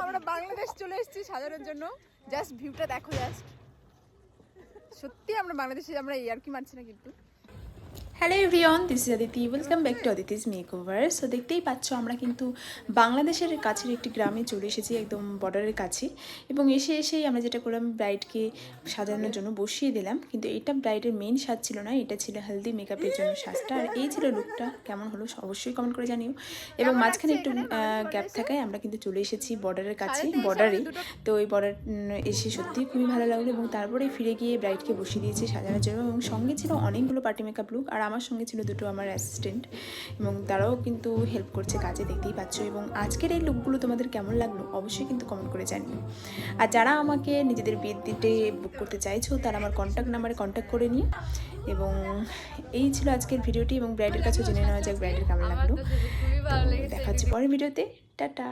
আমরা বাংলাদেশ চলে এসেছি সাজানোর জন্য। জাস্ট ভিউটা দেখো, জাস্ট সত্যি আমরা বাংলাদেশে আমরা ইয়ার্কি মারছি না কিন্তু। Hello everyone, this is Aditi, welcome back to Aditi's makeover. So দেখতেই পাচ্ছ আমরা কিন্তু বাংলাদেশের কাছের একটি গ্রামে চলে এসেছি, একদম বর্ডারের কাছে। এবং এসেই আমরা যেটা করলাম, ব্রাইডকে সাজানোর জন্য বসিয়ে দিলাম। কিন্তু এটা ব্রাইডের মেইন সাজ ছিল না, এটা ছিল হেলদি মেকআপের জন্য সাজটা। আর এই ছিল লুকটা। কেমন হলো অবশ্যই কমেন্ট করে জানিও। এবং মাঝখানে একটু গ্যাপ থাকায় আমরা কিন্তু চলে এসেছি বর্ডারের কাছে, বর্ডারে। তো এই বর্ডার এসে সত্যিই খুবই ভালো লাগলো। এবং তারপরে ফিরে গিয়ে ব্রাইডকে বসিয়ে দিয়েছি সাজানোর জন্য। এবং সঙ্গে ছিল অনেকগুলো পার্টি মেকআপ লুক, আর আমার সঙ্গে ছিল দুটো আমার অ্যাসিস্ট্যান্ট, এবং তারাও কিন্তু হেল্প করছে কাজে, দেখতেই পাচ্ছ। এবং আজকের এই লুকগুলো তোমাদের কেমন লাগলো অবশ্যই কিন্তু কমেন্ট করে জানিও। আর যারা আমাকে নিজেদের বিয়ের দিনটে বুক করতে চাইছো, তারা আমার কন্ট্যাক্ট নাম্বারে কন্ট্যাক্ট করে নিও। এবং এই ছিল আজকের ভিডিওটি, এবং ব্রাইডের কাছেও জেনে নেওয়া যাক ব্রাইডের কেমন লাগলো। দেখা হচ্ছে পরের ভিডিওতে। টাটা।